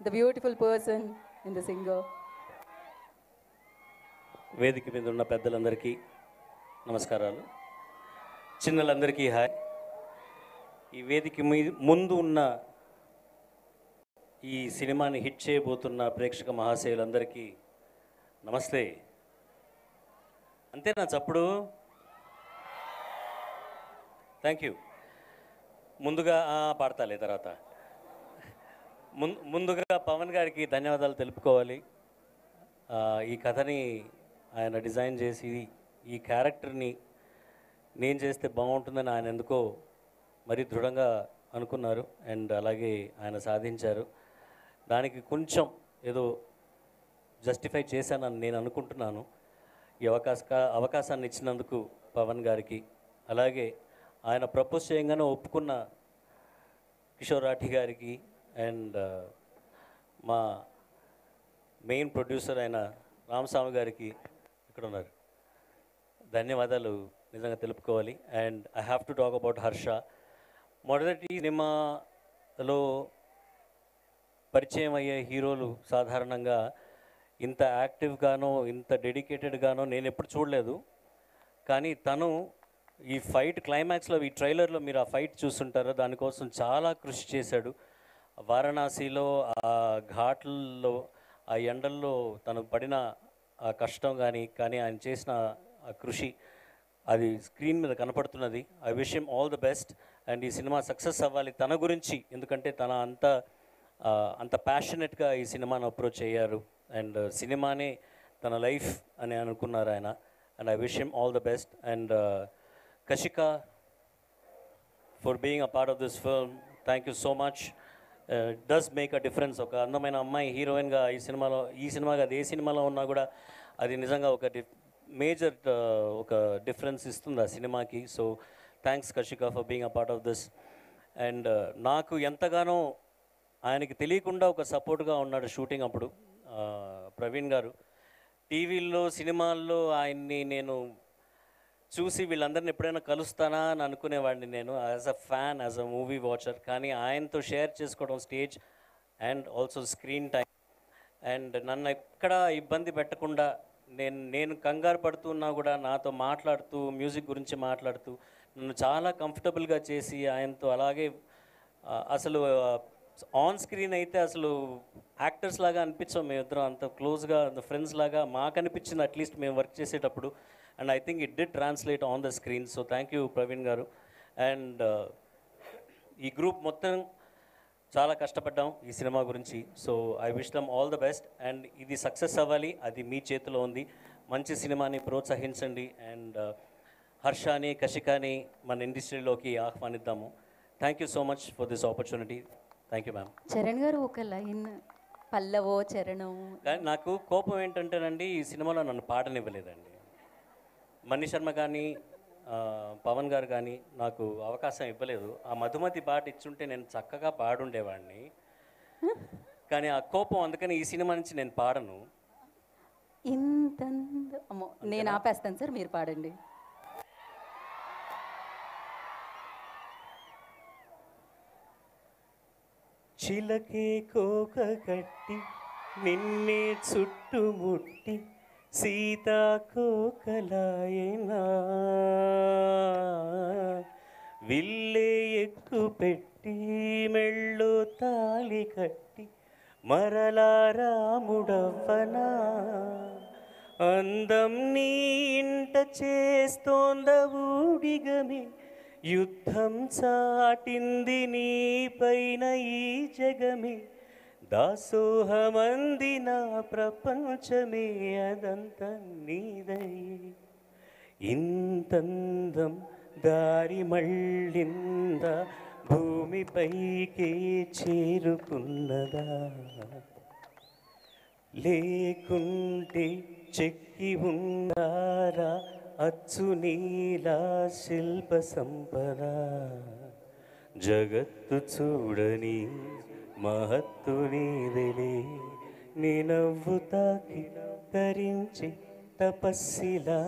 the beautiful person and the singer. వేదిక మీద ఉన్న పెద్దలందరికీ నమస్కారాలు, చిన్నలందరికీ హాయ్. ఈ వేదిక ముందు ఉన్న ఈ సినిమాని హిట్ చేయబోతున్న ప్రేక్షక మహాశయులందరికీ నమస్తే. అంతేనా చప్పుడు? Thank you. ముందుగా పాడతాలే తర్వాత. ముందుగా పవన్ గారికి ధన్యవాదాలు తెలుపుకోవాలి. ఈ కథని ఆయన డిజైన్ చేసి ఈ క్యారెక్టర్ని నేను చేస్తే బాగుంటుందని ఆయన ఎందుకో మరీ దృఢంగా అనుకున్నారు అండ్ అలాగే ఆయన సాధించారు. దానికి కొంచెం ఏదో జస్టిఫై చేశానని నేను అనుకుంటున్నాను. ఈ అవకాశాన్ని ఇచ్చినందుకు పవన్ గారికి, అలాగే ఆయన ప్రపోజ్ చేయగానే ఒప్పుకున్న కిషోర్ రాఠీ గారికి అండ్ మా మెయిన్ ప్రొడ్యూసర్ అయిన రామస్వామి గారికి, ఇక్కడ ఉన్నారు, ధన్యవాదాలు నిజంగా తెలుపుకోవాలి. And I have to talk about Harsha. మొదటి సినిమాలో పరిచయం అయ్యే హీరోలు సాధారణంగా ఇంత యాక్టివ్గానో ఇంత డెడికేటెడ్గానో నేను ఎప్పుడు చూడలేదు. కానీ తను ఈ ఫైట్ క్లైమాక్స్లో, ఈ ట్రైలర్లో మీరు ఆ ఫైట్ చూస్తుంటారో, దానికోసం చాలా కృషి చేశాడు. వారణాసిలో ఆ ఘాట్లలో ఆ ఎండల్లో తను పడిన ఆ కష్టం కానీ ఆయన చేసిన ఆ కృషి అది స్క్రీన్ మీద కనపడుతున్నది. I wish him all the best. And ఈ సినిమా సక్సెస్ అవ్వాలి తన గురించి, ఎందుకంటే తన అంత ప్యాషనెట్గా ఈ సినిమాను అప్రోచ్ అయ్యారు అండ్ సినిమానే తన లైఫ్ అని అనుకున్నారు ఆయన. And I wish him all the best. And Kashika, for being a part of this film, thank you so much. Does make a difference. ఒక అందమైన అమ్మాయి హీరోయిన్గా ఈ సినిమా కాదు ఏ సినిమాలో ఉన్నా కూడా అది నిజంగా ఒక మేజర్ ఒక డిఫరెన్స్ ఇస్తుంది ఆ సినిమాకి. So thanks Kashika for being a part of this. And నాకు ఎంతగానో ఆయనకి తెలియకుండా ఒక సపోర్ట్గా ఉన్నాడు షూటింగ్ అప్పుడు ప్రవీణ్ గారు. టీవీల్లో సినిమాల్లో ఆయన్ని నేను చూసి వీళ్ళందరిని ఎప్పుడైనా కలుస్తానా అని అనుకునేవాడిని నేను as a fan, as a movie watcher. కానీ ఆయనతో షేర్ చేసుకోవడం stage and also screen time, and నన్ను ఎక్కడా ఇబ్బంది పెట్టకుండా నేను కంగారు పడుతున్నా కూడా నాతో మాట్లాడుతూ మ్యూజిక్ గురించి మాట్లాడుతూ నన్ను చాలా కంఫర్టబుల్గా చేసి ఆయనతో అలాగే అసలు ఆన్ స్క్రీన్ అయితే అసలు యాక్టర్స్ లాగా అనిపించాం మేమిద్దరం, అంత క్లోజ్గా ఫ్రెండ్స్ లాగా మాకు అనిపించింది అట్లీస్ట్ మేము వర్క్ చేసేటప్పుడు. And I think it did translate on the screen. So thank you Praveen గారు. అండ్ ఈ గ్రూప్ మొత్తం చాలా కష్టపడ్డాం ఈ సినిమా గురించి. So I wish them all the best. And ఇది సక్సెస్ అవ్వాలి, అది మీ చేతిలో ఉంది. మంచి సినిమాని ప్రోత్సహించండి అండ్ హర్షాని, కషికాని మన ఇండస్ట్రీలోకి ఆహ్వానిద్దాము. Thank you so much for this opportunity. Thank you ma'am. Charan garu ఒక లైన్, పల్లవో చరణం. కానీ నాకు కోపం ఏంటంటేనండి, ఈ సినిమాలో నన్ను పాడనివ్వలేదండి. మణి శర్మ కానీ పవన్ గారు కానీ నాకు అవకాశం ఇవ్వలేదు. ఆ మధుమతి పాట ఇచ్చుంటే నేను చక్కగా పాడుండేవాడిని. కానీ ఆ కోపం, అందుకని ఈ సినిమా నుంచి నేను పాడను. అమ్మో, నేను ఆపేస్తాను సార్, మీరు పాడండి. చిలకే కోక కట్టి నిన్నే చుట్టుముట్టి సీతాకోకలాయనా, విల్లే ఎక్కు పెట్టి మెళ్ళు తాళి కట్టి మరలా రాముడవ్వనా, అందం నీ ఇంట చేస్తోంద ఊడిగమే, యుద్ధం చాటింది నీ పైన ఈ జగమే, దాసోహమంది నా ప్రపంచమే అదంత నీదై, ఇంతందం దారి మళ్ళిందా, భూమిపైకే చేరుకున్నదా, లేకుంటే చెక్కి ఉండారా అచ్చు నీలా శిల్ప సంపద, జగత్తు చూడని మహత్తు నీదిలే, నీ నవ్వు తాకి తరించి తపస్సిలా,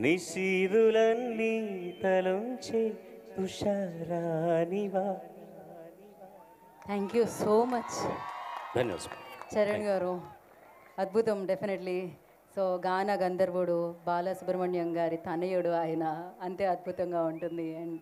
నిశీరులన్నీ తలంచే తుషారానివా. Thank you so much. ధన్యవాదాలు. చరణ్ గారు అద్భుతం డెఫినెట్లీ. సో గాన గంధర్వుడు బాలసుబ్రహ్మణ్యం గారి తనయుడు ఆయన, అంతే అద్భుతంగా ఉంటుంది. అండ్